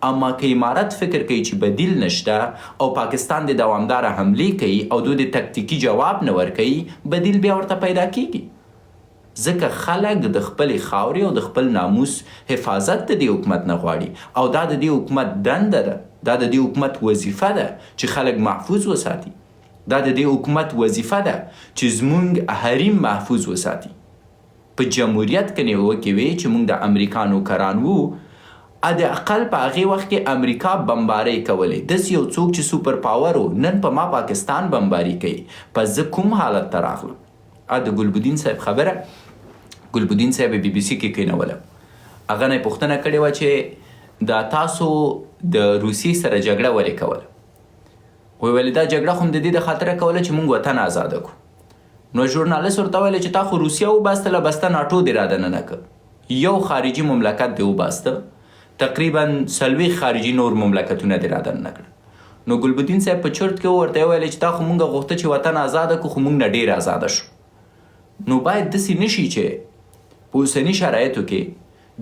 اما که امارت فکر کوي چې بدیل نشته او پاکستان د دوامداره حملې کوي او دوی د تکتیکي جواب نه ورکوي، بدیل بیا ورته پیدا کیږي. ځکه خلک د خپلې خاورې او د خپل ناموس حفاظت د دې حکومت نه غواړي او دا د دې حکومت دنده ده، دا د دې حکومت وظیفه ده چې خلک محفوظ وساتي. دا د دې حکومت وظیفه ده چې زمونږ حریم محفوظ وساتي. په جمهوریت کې نیوکې وې چې مونږ د امریکا نوکران وو، د اقل په هغې وخت کې امریکا بمبارۍ کولې. داسې یو څوک چې سوپر پاور و نن په ما پاکستان بمباري کوي، په زه کوم حالت ته راغلم؟ د ګلبدین صاحب خبره، ګلبدین صاحب بی بی سی کې کینوله، هغه نه پوښتنه کړې وه چې دا تاسو د روسیې سره جګړه ولې کوله؟ ویل دا جګړه خو د دې د خاطره کوله چې موږ وطن آزاده کړو. نو ژورنالست ورته ویل چې تا خو روسیه وباسته، بسته ناټو دې را دننه کړ، یو خارجي مملکت دې وباسته، تقریبا 40 خارجي نور مملکتونه دې را دننه کړل. نو ګلبدین صاحب په چرت کې ورته ویل چې تا خو مونږ غوښته چې وطن آزاده کړو، خو مونږ نه ډېر آزاده شو. نو باید داسې نشي چې په اوسني شرایطو کې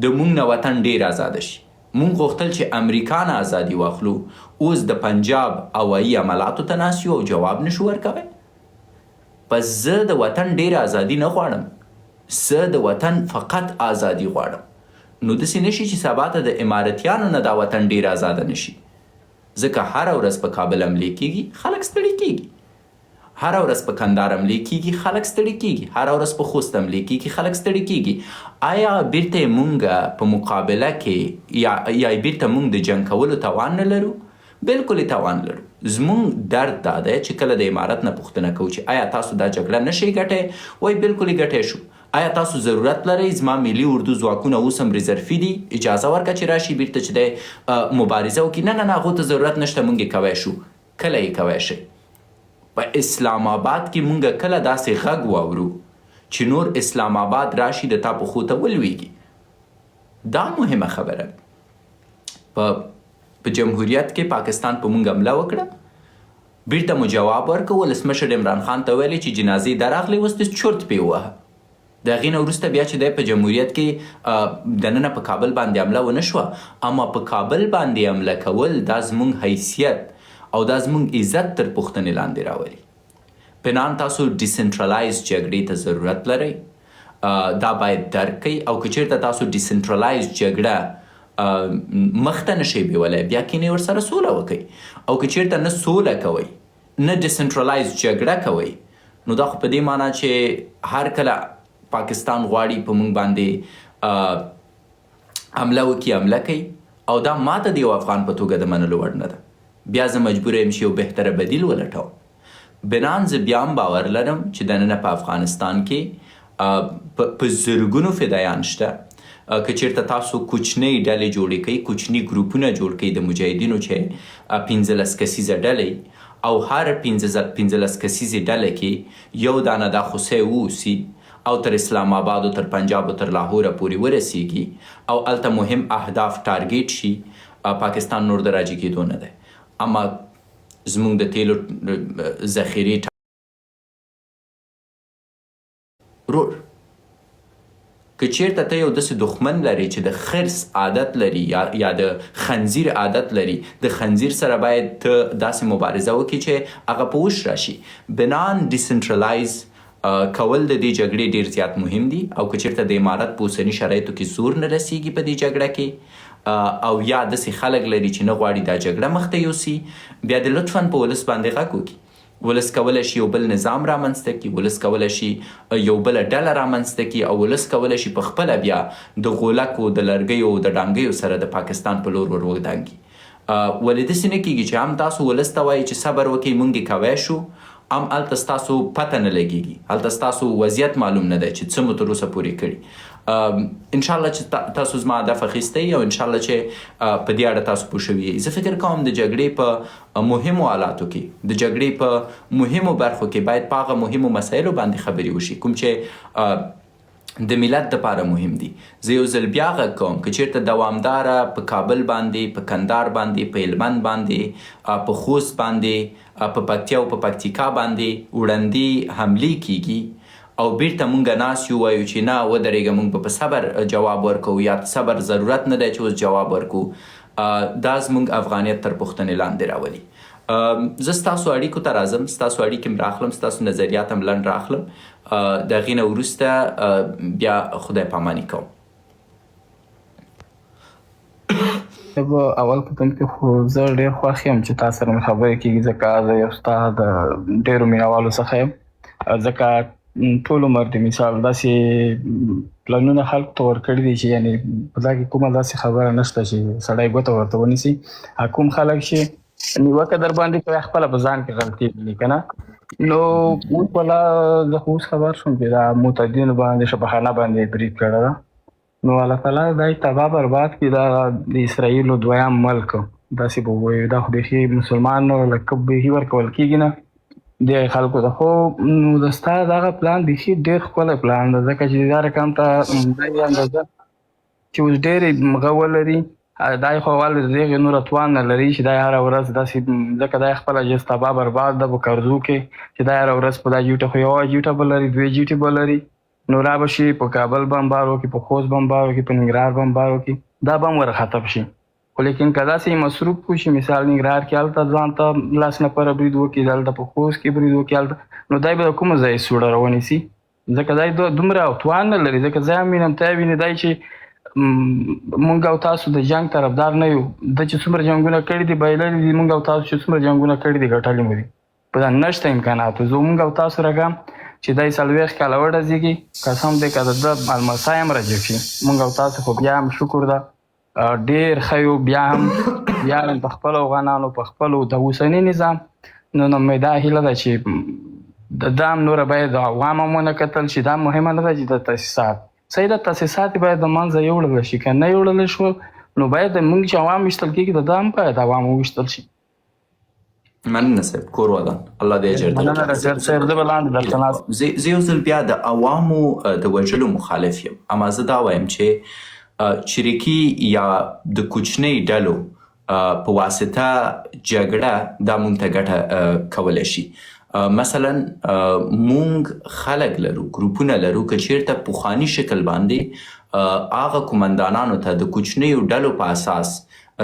د مونږ نه وطن ډېر آزاده شي. مونږ غوښتل چې امریکا نه ازادي واخلو، اوس د پنجاب هوایي عملاتو ته ناست یو او جواب نشو ورکوی. پس زه د وطن ډېر ازادي نه غواړم، زه د وطن فقط ازادي غواړم. نو داسې نشي چې سبا ته د امارتیانو نه دا وطن ډېر آزاده نشي. ځکه هره ورځ په کابل حملې کیږي، خلک ستړي کیږي. هره ورځ په کندهار حملې کیږي، خلک ستړي کیږي. هره ورځ په خوست حملې کیږي، خلک ستړي کیږي. آیا بیرته مونږ په مقابله کې یا بیرته مونږ د جنګ کولو توان نه لرو؟ بالکل توان لرو. زمونږ درد دا دی چې کله د امارت نه پوښتنه کوو چې آیا تاسو دا جګړه نشئ ګټی؟ وایي بالکل یې ګټی شو. آیا تاسو ضرورت لرئ زما ملي اردو ځواکونه اوس هم ریزرفي دي، اجازه ورکړه چې راشي بیرته چې دی مبارزه وکړي؟ نه نه نه، هغو ته ضرورت نشته، مونږ یې کوی شو. کله یې کوی شئ؟ په اسلام آباد کې مونږ کله داسې غږ واورو چې نور اسلام آباد راشي د تا پښو ته ولویږي؟ دا مهمه خبره. په جمهوریت کې پاکستان په مونږ حمله وکړه، بیرته مو جواب ورکړه. ولسمشر عمران خان ته ویلې چې جنازې درغلې، اوس دې چرت پې ووهه. د هغې نه وروسته بیا چې دی په جمهوریت کې دننه په کابل باندې حمله ونه شوه. اما په کابل باندې حمله کول دا زموږ حیثیت او دا زموږ عزت تر پوښتنې لاندې راولي. پنان تاسو ډیسنټرلایز جګړې ته ضرورت لرئ، دا باید درک کوئ. او که چېرته تاسو ډیسنټرلایز جګړه مخته نشئ بیولی، بیا کینې ورسره سوله وکئ. او که چېرته نه سوله کوئ نه ډیسنټرلایز جګړه کوئ، نو دا خو په دې معنی چې هر کله پاکستان غواړي په مونږ باندې حمله وکړي، حمله کوي. او دا ماته د یو افغان په توګه د منلو وړ نه ده. بیا زه مجبوره یم چې یو بهتره بدیل ولټوم. بنان زه بیا هم باور لرم چې دننه په افغانستان کې په زرګونو فدایان شته. که چېرته تاسو کوچنۍ ډلې جوړې کوئ، کوچني ګروپونه جوړ کوئ د مجاهدینو چې 15 کسیزه ډلې، او هر 15 کسیزې ډله کې یو دانه دا خوسی واوسي او تر اسلام آباد او تر پنجاب او تر لاهوره پورې ورسیږي او هلته مهم اهداف ټارګیټ شي، پاکستان نور د راجع کېدو نه دی. اما زموږ د تیلو ذخیرې رور، که چېرته ته یو داسې دښمن لري چې د خرس عادت لري یا د خنزیر عادت لري، د خنزیر سره باید ته داسې مبارزه وکړي چې هغه په وش راشي. بنان ډیسنټرلایز کول د دې جګړې ډیر زیات مهم دي. او که چېرته د امارت په اوسني شرایطو کې زور نه رسیږي په دې جګړه کې، او یا داسې خلک لري چې نه غواړي دا جګړه مخته یوسي، بیا د لطفا په ولس باندې غږ وکړي. ولس کولی شي یو بل نظام رامنځته کړي، ولس کولی شي یو بله ډله رامنځته کړي، او ولس کولی شي په خپله بیا د غولکو د لرګیو د ډانګیو سره د پاکستان په لور ور ودانګي. ولې داسې نه کېږي چې هم تاسو ولس ته وایي چې صبر وکړئ، مونږ یې کوی شو، هم هلته ستاسو پته نه لګېږي، هلته ستاسو وضعیت معلوم نه دی چې څه مو تر اوسه پورې کړي. انشاءالله چې تاسو زما هدف اخیستی او انشاءالله چې په دې اړه تاسو پوه شوي. زه فکر کوم د جګړې په مهمو حالاتو کې، د جګړې په مهمو برخو کې باید په هغه مهمو مسایلو باندې خبرې وشي کوم چې د ملت دپاره مهم دي. زه یو ځل بیا غږ کوم که چېرته دوامداره په کابل باندې، په کندهار باندې، په هلمند باندې، په خوست باندې، په پکتیا او په پکتیکا باندې وړاندې حملې کیږي او بیرته مونږ ناست یو وایو چې نه ودرېږه، مونږ به په صبر جواب ورکوو یا صبر ضرورت نه دی چې اوس جواب ورکوو، دا زموږ افغانیت تر پوښتنې لاندې راولي. زه ستاسو اړیکو ته راځم، ستاسو اړیکې هم راخلم، ستاسو نظریات هم لنډ راخلم، د هغې نه وروسته بیا خدای پاماني کوم. اول قدم کې خو زه ډېر خوښ یم چې تاسو سره مې خبرې کېږي، ځکه زه یو ستا د ډېرو مینوالو څخه یم. ځکه ټول عمر د مثال داسې پلانونه خلکو ته ورکړي دي چې یعنې په دا کې کومه داسې خبره نشته چې سړی ګوته ورته ونیسي. کوم خلک چې نیوکه در باندې کوي خپله په ځان کې غلطي ویني که نه، نو اوس والا زه خو اوس خبر شوم چې دا معتدینو باندې شبهخانه باندې برید کړی ده. نو الله تعالی دا تباه برباد کړي. دا د اسرائیلو دویم ملک داسې به ووایو، دا خو بیخي مسلمان لکه بیخي ورکول کېږي نه دې خلکو ته. خو نو د ستا دغه پلان بیخي ډېر ښکلی پلان ده، ځکه چې دا رقم ته دا اندازه چې اوس ډېرې مغه ولري، دا یې خو اول د دغې نور توان نه لري چې دا یې هره ورځ داسې، ځکه دا یې خپله جز تباه برباد ده په قرضو کې چې دا هره ورځ په دا جوټه خو یوه جوټه به لري، دوې جوټې به لري، نو را به شي په کابل بمبار وکړي، په خوست بمبار وکړي، په ننګرهار بمبار وکړي، دا به هم ورختم شي. خو لیکن که داسې مصروف کړو چې مثال ننګرهار کې هلته ځان ته لاس نفره برید وکړي، دلته په خوست کې برید وکړي هلته، نو دی به د کومه ځایه سوړه راونیسي، ځکه دی دومره توان نه لري. ځکه زه هم وینم، ته یې وینې، دی چې مونږ او تاسو د جنګ طرفدار نه یو، د چې څومره جنګونه کړي دي بایللي دي، مونږ او تاسو چې څومره جنګونه کړي دي ګټلي مو دي، په دا نشته امکاناتو. زه مونږ او تاسو رقم چې دی 40 کاله وډزېږي، قسم دی که د ده المسی هم رجب شي، مونږ او تاسو خو بیا هم شکر ده ډېر ښه یو، بیا هم په خپلو افغانانو په خپلو د اوسني نظام. نو مې دا هیله ده چې د دا هم نوره باید عوام هم ونه کتل شي. دا مهمه نه ده چې د تاسیسات صحیح ده، تاسیسات باید د منځه یوړل شي، که نه یوړل شو نو باید موږ چې عوام ویشتل کېږي د ده هم باید عوام وویشتل شي. مننه صاحب، کور ودان، الله دې اجر درکړي. مننه ډاکټر صاحب، زه به لاندې درته ناست. زه یو ځل بیا د عوامو د وژلو مخالف یم، اما زه دا وایم چې چریکي یا د کوچنۍ ډلو په واسطه جګړه دا مونږ ته ګټه کولی شي. مثلا مونږ خلک لرو، ګروپونه لرو، که چیرته پخواني شکل باندې هغه قومندانانو ته د کوچنیو ډلو په اساس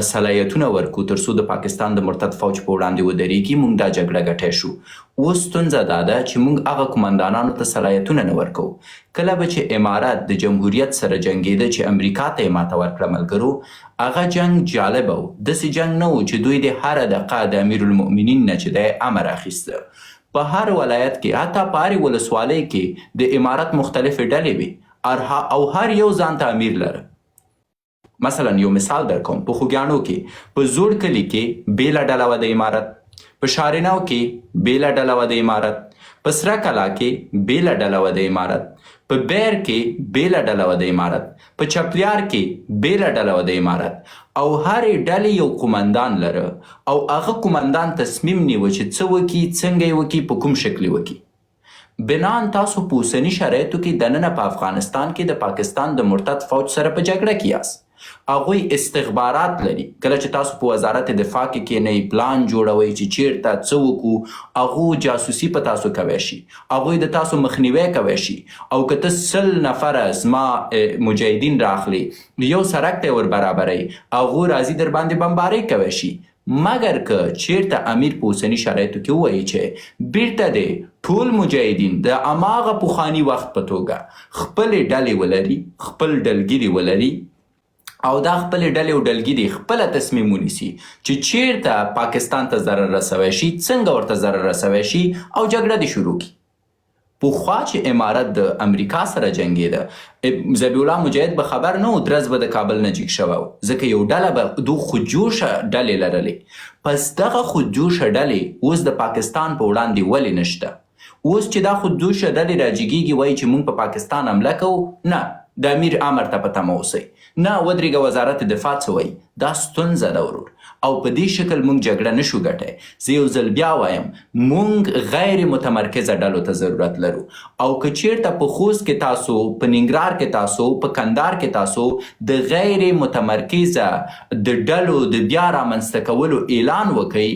صلاحیتونه ورکو تر څو د پاکستان د مرتد فوج په وړاندې ودرېږي، مونږ دا جګړه ګټی شو. اوس ستونزه دا ده چې مونږ هغه قومندانانو ته صلاحیتونه نه ورکو. کله به چې امارات د جمهوریت سره جنګېده چې امریکا ته یې ماته ورکړه ملګرو، هغه جنګ جالبه و، داسې جنګ نه و چې دوی د هره دقیقه د امیرالمؤمنین نه چې دی امر اخیسته. په هر ولایت کې، حتی په هرې ولسوالۍ کې د امارت مختلفې ډلې وي او هر یو ځان ته امیر لره. مثلا یو مثال در کوم، په خوږیاڼو کې په زوړ کلي کې بېله ډله وه د امارت، په شارنو کې بېله ډله وه د امارت، په سره کلا کې بېله ډله وه د امارت، په بیر کې بېله ډله وه د امارت، په چپلیار کې بېله ډله وه د امارت، او هرې ډلې یو قومندان لره او هغه قومندان تصمیم نیوه چې څه وکړي، څنګه یې وکړي، په کوم شکل یې وکړي. بنان تاسو په اوسني شرایطو کې دننه په افغانستان کې د پاکستان د مرتد فوج سره په جګړه کې یاست. هغوی استخبارات لري. کله چې تاسو په وزارت دفاع کې کینئ، پلان جوړوئ چې چیرته څه وکړو، هغو جاسوسي په تاسو کوی شي، هغوی د تاسو مخنیوی کوی شي. او که ته 100 نفره زما مجاهدین راخلي، یو سړک ته ور برابروي، هغو راځي در باندې بمبارۍ کوی شي. مګر که چیرته امیر په اوسني شرایطو کې ووایي چې بیرته دی ټول مجاهدین د هماغه پخواني وخت په توګه خپلې ډلې ولري، خپل ډلګیري ولري، او دا خپلې ډلې او ډلګیري خپله تصمیم ونیسي چې چیرته پاکستان ته ضرر رسوی شي، څنګه ورته ضرر رسوی شي، او جګړه دې شروع کړي. پخوا چې امارت د امریکا سره جنګېده، ذبیح الله مجاهد به خبر نه و درز به د کابل نه جګ شوی و، ځکه یو ډله به دو خودجوشه ډلې لرلې. پس دغه خودجوشه ډلې اوس د پاکستان په وړاندې ولې نشته؟ اوس چې دا خودجوشه ډلې راجګېږي، وایي چې موږ په پاکستان حمله کوو، نه، د امیر امر ته په تمه اوسئ، نه ودرېږه وزارت دفاع څه وایي. دا ستونزه ده ورور، او په دې شکل موږ جګړه نشو ګټی. زه یو ځل بیا وایم، موږ غیر متمرکزه ډلو ته ضرورت لرو. او که چیرته په خوست کې تاسو، په ننګرهار کې تاسو، په کندهار کې تاسو د غیر متمرکزه د ډلو د بیا رامنځته کولو اعلان وکړئ،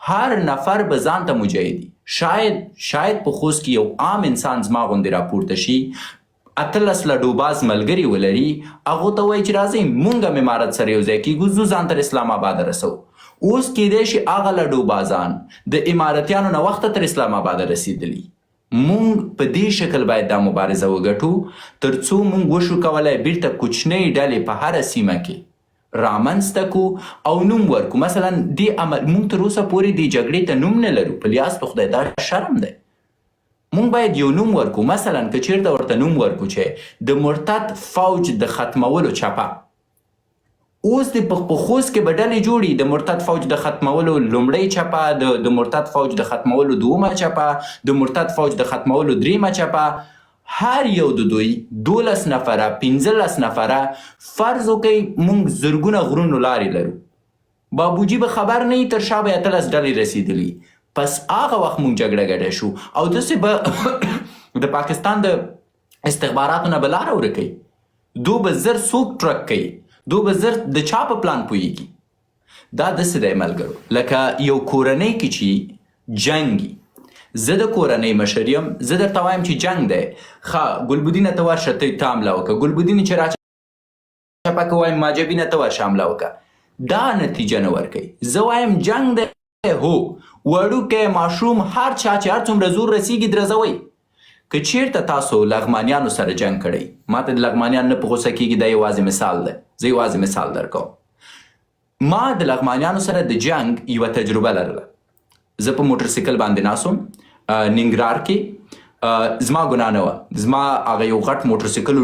هر نفر به ځان ته مجاهدي. شاید په خوست کې یو عام انسان زما غوندې راپورته شي، 18 لډوباز ملګري ولري هغو ته وایي چې راځئ مونږ هم امارت سره یو ځای کېږو زو ځان تر اسلام آباد رسو. اوس کیدای شي هغه لډوبازان د امارتیانو نه وخته تر اسلام آباد رسېدلي. مونږ په دې شکل باید دا مبارزه وګټو تر څو مونږ وشو کولی بیرته کوچنۍ ډلې په هره سیمه کې رامنځته کو او نوم ورکو. مثلا مونږ تر اوسه پورې دې جګړې ته نوم نه لرو، په لیاس په خدای دا شرم دی. مونږ باید یو نوم ورکو. مثلا که چیرته ورته نوم ورکو چې د مرتد فوج د ختمولو چپه، اوس د په خوست کې به ډلې جوړي د مرتد فوج د ختمولو لومړۍ چپه، د مرتد فوج د ختمولو دومه چپه، د مرتد فوج د ختمولو دریمه چپه. هر یو د دوی 12 نفره 15 نفره فرض وکئ مونږ زرګونه غرونو لارې لرو. بابوجي به خبر نه وي تر شا به 18 ډلې رسېدلي. پس هغه وخت مونږ جګړه ګډه شو او داسې به د پاکستان د استخباراتو نه به لاره ورکوي. دو به زر څوک ټرک کوي، دو به زر د چا په پلان پوهیږي. دا داسې دی ملګرو لکه یو کورنۍ کې چې جنګ وي. زه د کورنۍ مشر یم، زه درته وایم چې جنګ دی، ښه ګلبدینه ته ورشه ته حمله وکړه، ګلبدینې چې راچپه که وایم ماجبینه ته ورشه حمله وکړه. دا نتیجه نه ورکوي. زه وایم جنګ دی، هو وړوکی ماشوم هر چا چې هر څومره زور رسیږي درزوئ. که چیرته تاسو لغمانیانو سره جنګ کړئ، ما ته د لغمانیان نه په غوسه کېږي، دا یوازې مثال دی، زه یوازې مثال درکوم. ما د لغمانیانو سره د جنګ یوه تجربه لرله. زه په موټرسایکل باندې ناسوم ننګرهار کې، زما ګناه نه وه، زما هغه یو غټ موټرسایکل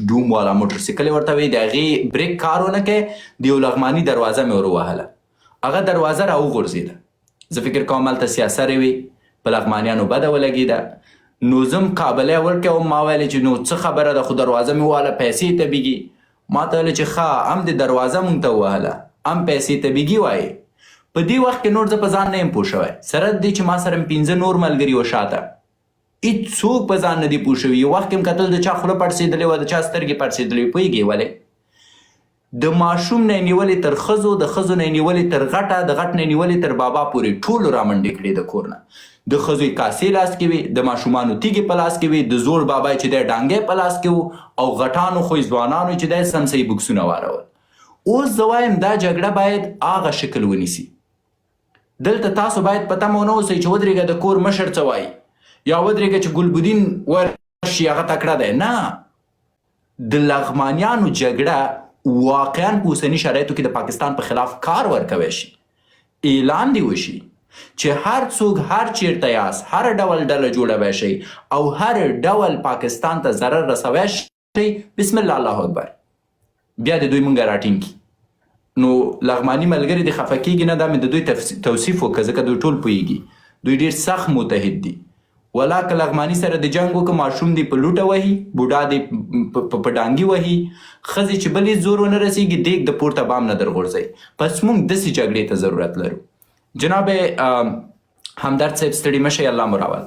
ډوم والا موټرسایکل ورته وایي، د هغې بریک کار ونه کوي، د یو لغماني دروازه مې ور ووهله، هغه دروازه را وغورځېده. زه فکر کوم هلته سیاسره وي، په لغمانیانو بده ولګېده. نو زم قابله ورکوم، ما ویلې چې نو څه خبره ده، خو دروازه مې وواله پیسې تبیږي. ما ته ویل چې ښه هم د دروازه مونږ ته ووهله هم پیسې تبیږي وایي. په دې وخت کې نور زه په ځان نه یم پوه شوی، سره دې چې ما سره 15 نور ملګري و شاته، هېڅوک په ځان نه دي پوه شوي. یو وخت کې م کتل د چا خوله پړسېدلې وه، د چا سترګې پړسېدلې وې. پوهېږې ولې؟ د ماشوم نه یې نیولې تر ښځو، د ښځو نه یې نیولې تر غټه، د غټ نه یې نیولې تر بابا پورې ټولو رامنډې کړې د کور نه. د ښځو یې کاسې لاس کې وې، د ماشومانو تیږې په لاس کې وې، د زوړ بابا چې دی ډانګی په لاس کې و، او غټانو خو ځوانانو چې دی سمسۍ بکسونه وارول. اوس زه وایم دا جګړه باید هغه شکل ونیسي. دلته تاسو باید په تمه ونه اوسئ چې ودرېږه د کور مشر څه وایي، یا ودرېږه چې ګلبدین ورشي هغه تکړه دی. نه، د لغمانیانو جګړه واقعا په اوسني شرایطو کې د پاکستان په خلاف کار ورکوی شي. اعلان دی وشي چې هر څوک هر چیرته یاست، هر ډول ډله جوړوی شئ او هر ډول پاکستان ته ضرر رسوی شئ، بسم الله الله اکبر، بیا د دوی مونږ راټینګ کړي. نو لغماني ملګري دې خفه کېږي نه، دا مې د دوی توصیف وکړه ځکه دوی ټول پوهېږي، دوی ډېر سخت متحد دي. ولا که لغماني سره د جنګ وکړه، ماشوم دی په لوټه وهي، بوډا دی په ډانګي وهي، ښځې چې بل زور ونه رسېږي دیګ د پورته بام نه در غورځوي. پس موږ داسې جګړې ته ضرورت لرو. جناب همدرد صاحب ستړي مه شئ، الله مو راول.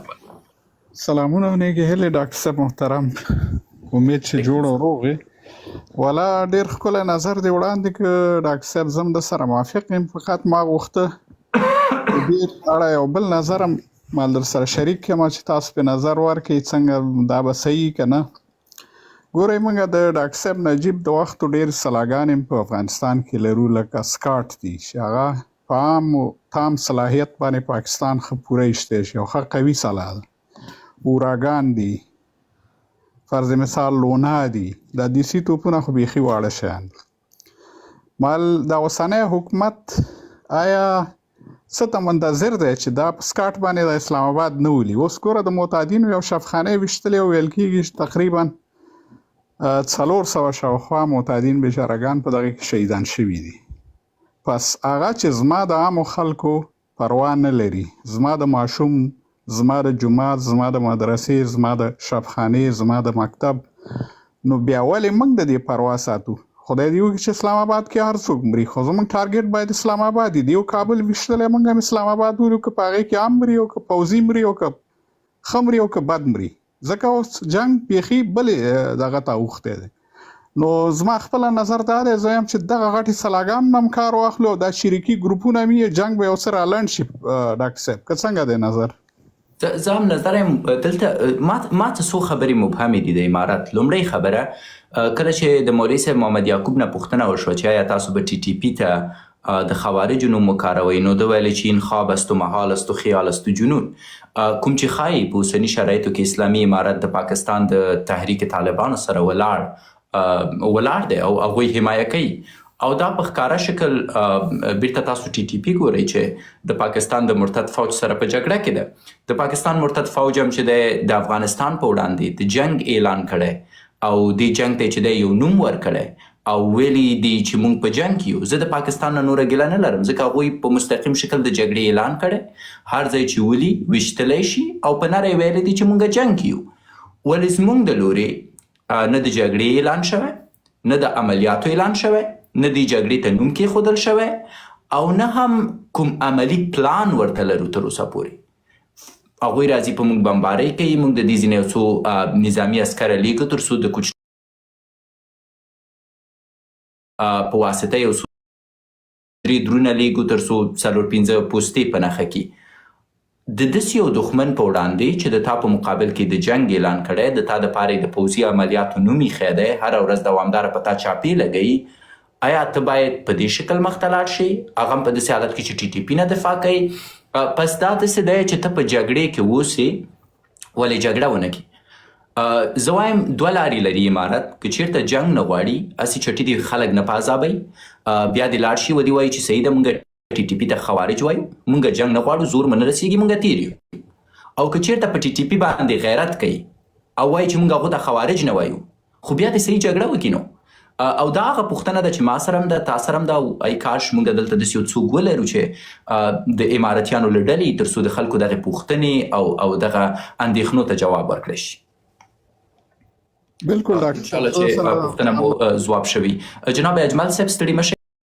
سلامونه او نیکې هیلې ډاکټر صاحب محترم، امید چې جوړ او روغ یې. والا ډېر ښکلی نظر دی وړاندې کړه ډاکټر صاحب، زه هم د سره موافق یم. فقط ما غوښته د دې اړه یو بل نظر هم ما در سره شریک کړم چې تاسو په نظر ورکړئ څنګه دا به صحیح که نه. ګورئ موږ د ډاکټر صاحب نجیب د وختو ډېر سلاګانې په افغانستان کې لرو، لکه سکاټ دي چې هغه په عام او تام صلاحیت باندې پاکستان ښه پوره ایستی شي او ښه قوي سلاح ده. اوراګان دي، فرض مثال لونا دي، دا دیسي توپونه خو بیخي واړه شیان دي. مال دا اوسنی حکومت آیا څه ته منتظر دی چې دا په سکاټ باندې د اسلام آباد نه ولي؟ اوس ګوره د معتادینو یو شفخانه ویشتلې او ویل کېږي چې تقریبا 400 شاوخوا معتادین بیچارهګان په دغه کې شهیدان شوي دي. پس هغه چې زما د عامو خلکو پروا نه لري، زما د ماشوم، زما د جومات، زما د مدرسې، زما د شفخانې، زما د مکتب، نو بیا ولې موږ د دې پروا ساتو؟ خدای دې وکړي چې اسلام آباد کې هر څوک مري، خو زموږ ټارګټ باید اسلام آباد وي. د یو کابل ویشتلی موږ هم اسلام آباد ولو، که په هغې کې عام مري او که پوځي مري او که ښه مري او که بد مري، ځکه اوس جنګ بیخي بلې دغه ته اوښتی دی. نو زما خپله نظر دا دی، زه یم چې دغه غټې سلاګانو نه هم کار واخلو او دا شریکي ګروپونه هم یې جنګ به یو څه رالنډ شي. ډاکټر صاحب که څنګه دی نظر؟ زه هم نظر یم دلته ما ته څو خبرې مبهمې دي د امارت. لومړۍ خبره کله چې د مولوي صاحب محمد یعقوب نه پوښتنه وشوه چې آیا تاسو به ټي ټي پي ته د خوارجو نوم وکاروئ، نو ده ویلې چې این خواب است و محال است و خیال است و جنون. کوم چې ښایي په اوسني شرایطو کې اسلامي امارت د پاکستان د تحریک طالبانو سره ولاړ دی او هغوی حمایه کوي. او دا په ښکاره شکل بیرته تاسو ټي ټي پي ګورئ چې د پاکستان د مرتد فوج سره په جګړه کې ده. د پاکستان مرتد فوج هم چې دی د افغانستان په وړاندې د جنگ اعلان کړی او دې جنگ ته چې دی یو نوم ورکړی او ویلي دي چې موږ په جنگ کې یو. زه د پاکستان نه نوره ګیله نه لرم ځکه هغوی په مستقیم شکل د جګړې اعلان کړی، هر ځای چې ولي ویشتلی شي او په نره یې ویلي دي چې موږ جنگ کې یو. ولې زموږ د لورې نه د جګړې اعلان شوی، نه د عملیاتو اعلان شوی، نه دی جګړې ته نوم کېښودل شوی او نه هم کوم عملي پلان ورته لرو تر اوسه پورې. هغوی راځي په موږ بمبارۍ کوي، موږ د دې ځینې یو څو نظامي عسکره لیږو تر څو د کوچ په واسطه یو څو 3 درونه لیږو تر څو 4-5 پوستې په نښه کړي. د داسې یو دښمن په وړاندې چې د تا په مقابل کې د جنګ اعلان کړی، د تا دپاره یې د پوځي عملیاتو نوم ایښی دی، هره ورځ دوامداره په تا چاپې لګوي، آیا ته باید په دې شکل مخ ته لاړ شي؟ هغه هم په داسې حالت کې چې ټي ټي پي نه دفاع کوي. پس دا داسې دی چې ته په جګړې کې اوسې، ولې جګړه ونه کړي؟ زه وایم 2 لارې لري امارت. که چېرته جنګ نه غواړي، هسې چټي دي خلک نه په عذابوي، بیا دې لاړ شي ودې وایي چې صحیح ده موږ ټي ټي پي ته خوارج وایو، موږ جنګ نه غواړو، زور مو نه رسېږي، موږ تېر یو. او که چېرته په ټي ټي پي باندې غیرت کوي او وایي چې موږ هغو ته خوارج نه وایو، خو بیا دې صحیح جګړه وکړي نو. او دا هغه پوښتنه ده چې ما سره هم ده، تا سره هم ده، او ای کاش موږ دلته داسې یو څوک ولرو چې د امارتیانو له ډلې تر څو د خلکو دغې پوښتنې او دغه اندېښنو ته جواب ورکړی شي. بالکل ډاکټر انشاءالله چې پوښتنه مو ځواب شوي. جناب اجمل صاحب ستړي مه شئ.